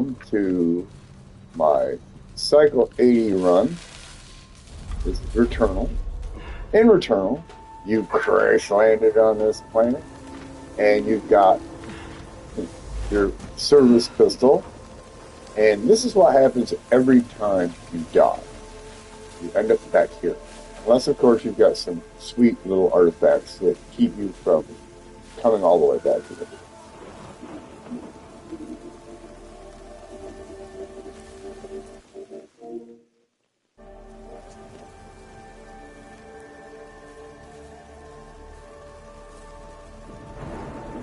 welcome to my Cycle 80 run. This is Returnal. In Returnal, you crash landed on this planet, and you've got your service pistol, and this is what happens every time you die. You end up back here. Unless, of course, you've got some sweet little artifacts that keep you from coming all the way back to it.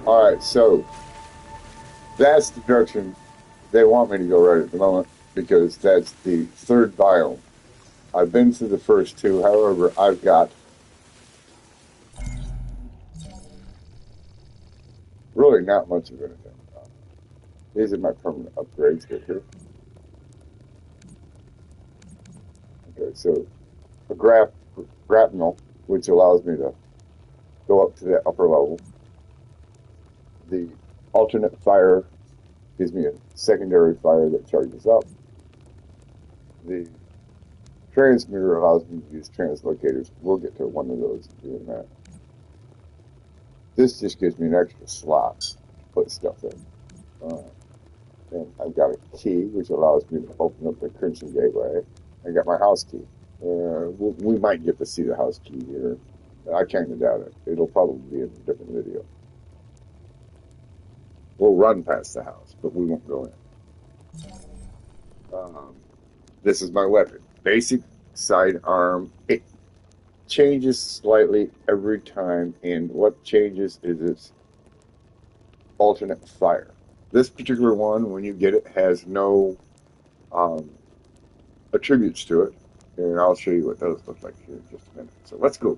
Alright, so that's the direction they want me to go right at the moment, because that's the third biome. I've been through the first two, however, I've got really not much of anything. These are my permanent upgrades right here. Okay, so a grapnel, which allows me to go up to the upper level. The alternate fire gives me a secondary fire that charges up. The transmitter allows me to use translocators. We'll get to one of those doing that. This just gives me an extra slot to put stuff in. And I've got a key, which allows me to open up the Crimson Gateway. I got my house key. We might get to see the house key here. I kind of doubt it. It'll probably be in a different video. We'll run past the house, but we won't go in. This is my weapon. Basic sidearm. It changes slightly every time, and what changes is its alternate fire. This particular one, when you get it, has no attributes to it, and I'll show you what those look like here in just a minute. So let's go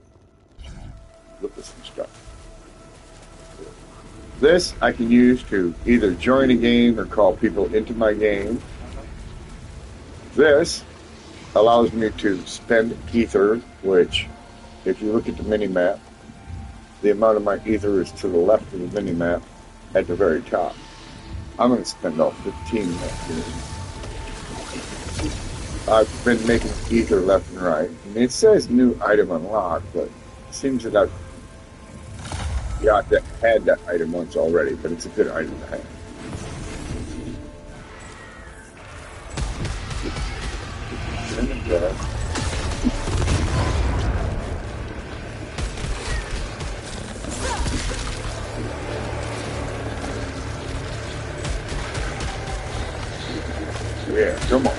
look at some stuff. This I can use to either join a game or call people into my game. This allows me to spend ether, which, if you look at the mini-map, the amount of my ether is to the left of the mini-map at the very top. I'm going to spend all 15 minutes. I've been making ether left and right. I mean, it says new item unlocked, but it seems that I've had that item once already, but it's a good item to have. Yeah, come on.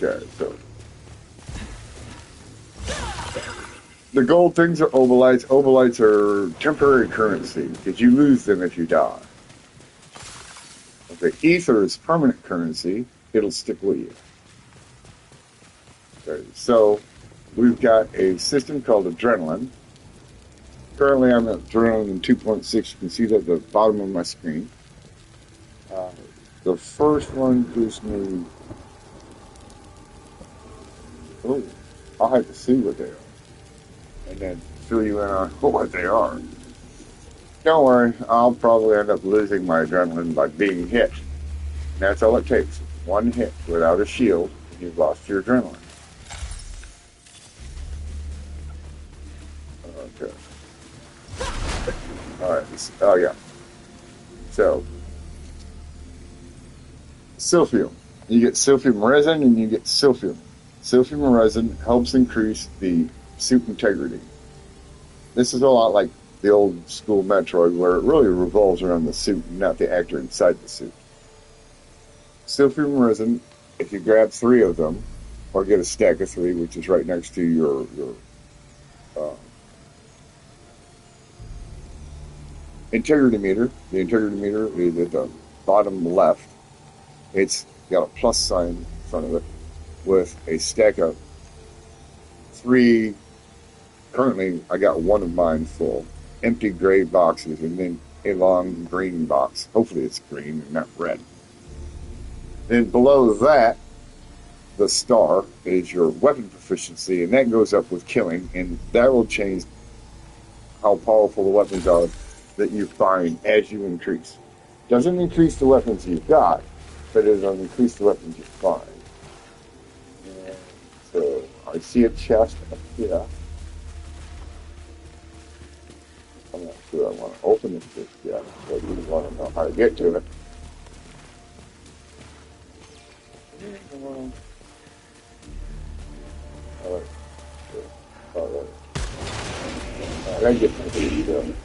Okay, so the gold things are obolites. Obolites are temporary currency because you lose them if you die. Okay, ether is permanent currency. It'll stick with you. Okay, so we've got a system called Adrenaline. Currently, I'm at Adrenaline 2.6. You can see that at the bottom of my screen. The first one gives me... Oh, I'll have to see what they are, and then fill you in on what they are. Don't worry, I'll probably end up losing my adrenaline by being hit. And that's all it takes. One hit without a shield, and you've lost your adrenaline. Okay. Alright, oh yeah. So, silphium. You get silphium resin and you get silphium. Silphium resin helps increase the suit integrity. This is a lot like the old school Metroid where it really revolves around the suit and not the actor inside the suit. Silphium resin, if you grab 3 of them, or get a stack of 3, which is right next to your uh, integrity meter. The integrity meter is at the bottom left. It's got a plus sign in front of it with a stack of 3. Currently, I got 1 of mine full. Empty gray boxes and then a long green box. Hopefully it's green and not red. Then below that, the star is your weapon proficiency, and that goes up with killing, and that will change how powerful the weapons are that you find as you increase. Doesn't increase the weapons you've got, but it will increase the weapons you find. And so I see a chest up here. I'm not sure I want to open it just yet, but we want to know how to get to it. I get my food.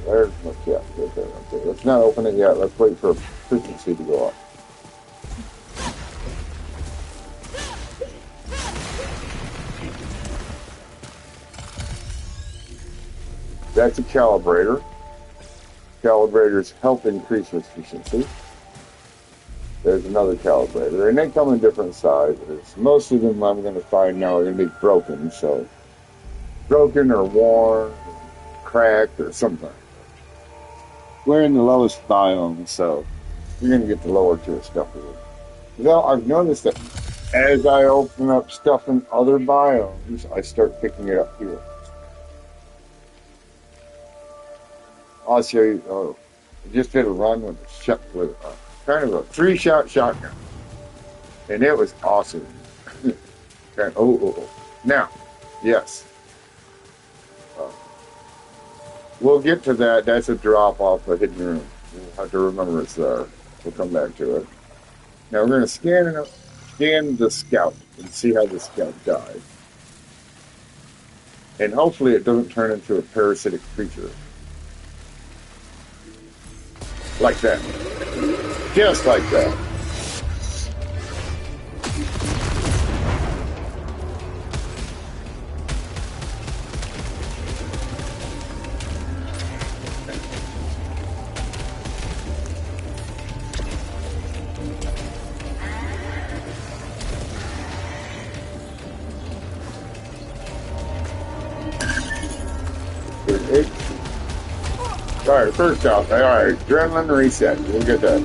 There's my chest right there. Okay, let's not open it yet. Let's wait for efficiency to go up. That's a calibrator. Calibrators help increase efficiency. There's another calibrator, and they come in different sizes. Most of them I'm going to find now are going to be broken, so broken or worn, cracked or something. We're in the lowest biome, so you're going to get the lower tier stuff with it. Now, I've noticed that as I open up stuff in other biomes, I start picking it up here. I'll show you. Oh, I just did a run with kind of a 3-shot shotgun, and it was awesome. Now, yes, we'll get to that. That's a drop off a hidden room. We'll have to remember it's there. We'll come back to it. Now we're going to scan the scout and see how the scout died, and hopefully it doesn't turn into a parasitic creature. Like that. Just like that. Alright, first off, alright, adrenaline reset. We'll get that.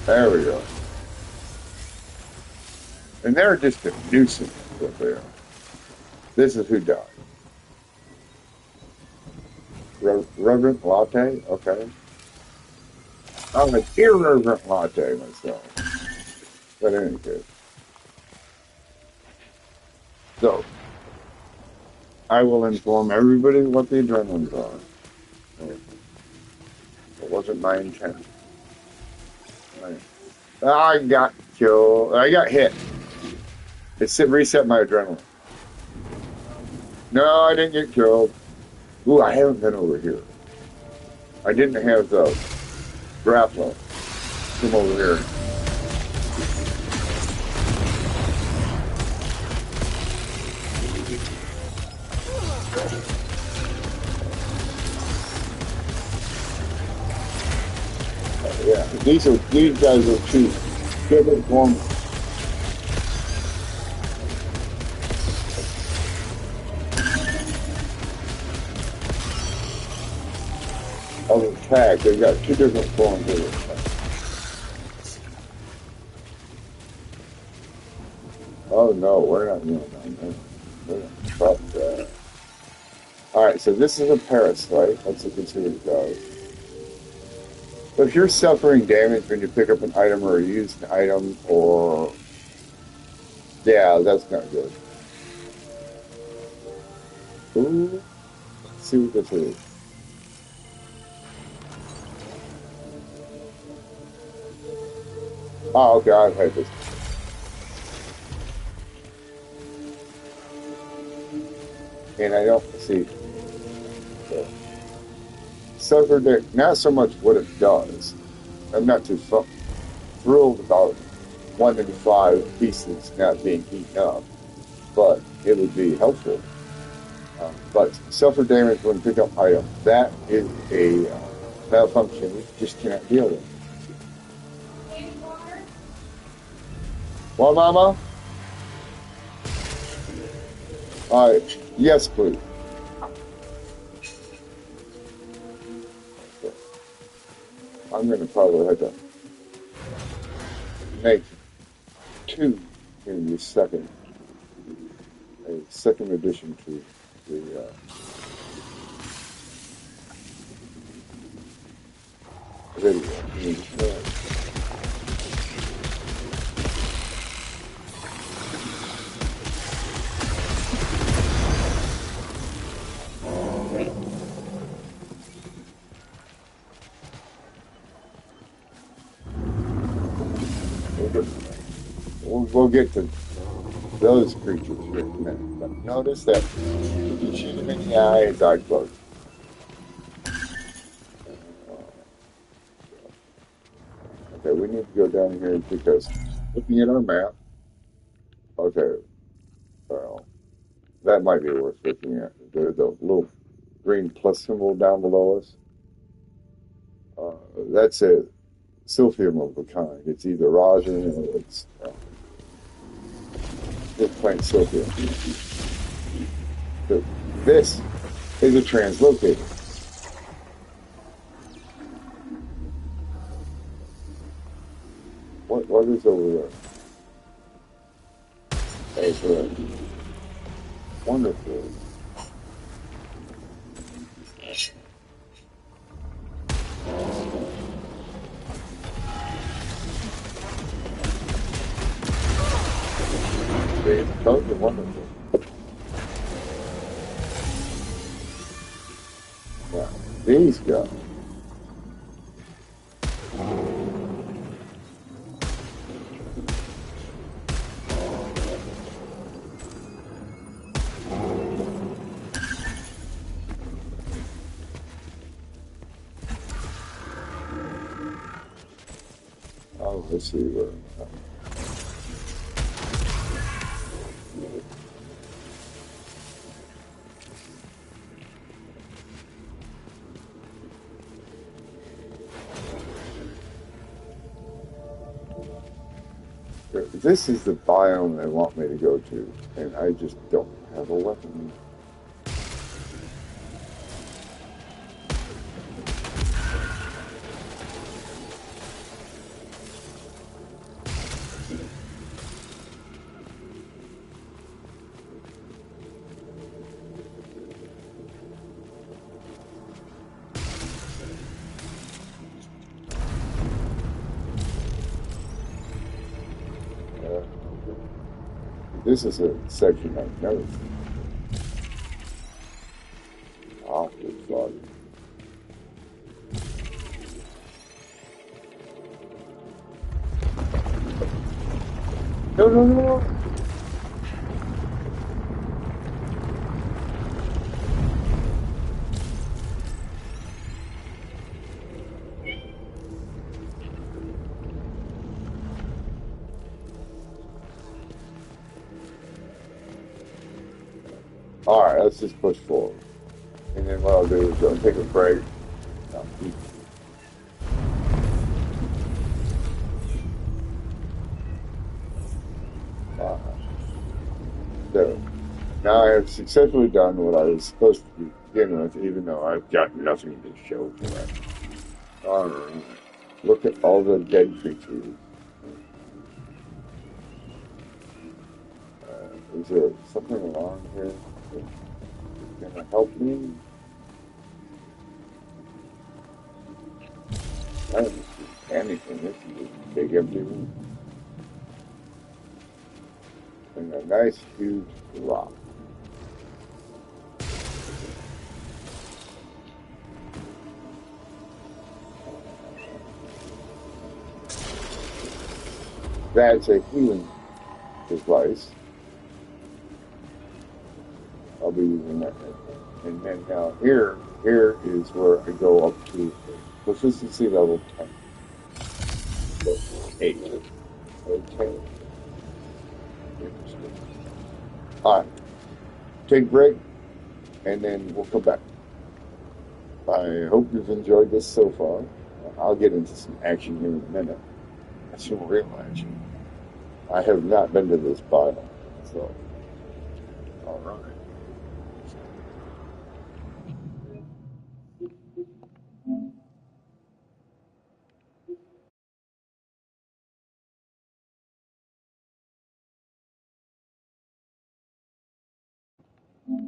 There we go. And they're just a nuisance up there. This is who died. Reverent Latte? Okay. I'm an irreverent latte myself. But in any case. So, I will inform everybody what the adrenalines are. It wasn't my intent. I got killed. I got hit. It reset my adrenaline. No, I didn't get killed. Ooh, I haven't been over here. I didn't have the grappler. Come over here. Yeah, these guys are cheap. Different forms. Of attack, they've got 2 different forms of attack. Oh no, we're not doing that. We're not fuck that. Alright, so this is a parasite. That's a considered dog. But if you're suffering damage when you pick up an item or use an item, or yeah, that's not good. Ooh, let's see what this is. Oh, okay, I've had this. And I don't see suffered it, not so much what it does. I'm not too thrilled about one in five pieces not being eaten up, but it would be helpful. But suffer damage when pick up item, that is a malfunction we just cannot deal with. Well, Mama? Yes, please. Okay. I'm going to probably have to make two in the a second addition to the video. We'll get to those creatures here in a minute. But notice that if you shoot him in the eye, his eye closes. Okay, we need to go down here because looking at our map, okay, well, that might be worth looking at. The little green plus symbol down below us. That's a silphium of a kind. It's either rosin or it's plant silphium. So this is a translocator. What is over there? That's wonderful. Those are wonderful. Now, these guys. Oh, let's see where. This is the biome they want me to go to, and I just don't have a weapon. This is a section I've never seen. Oh, good God. No. All right, let's just push forward. And then what I'll do is I'll take a break. So now I have successfully done what I was supposed to begin with, even though I've got nothing to show for it. All right, look at all the dead creatures. Is there something along here that's gonna help me? I don't see anything. This is a big empty room. And a nice huge rock. That's a healing device. I'll be using in that area. And then now here is where I go up to proficiency level 10. So 8. Okay. Interesting. Alright. Take a break, and then we'll come back. I hope you've enjoyed this so far. I'll get into some action here in a minute. Some real action. I have not been to this biome, so alright.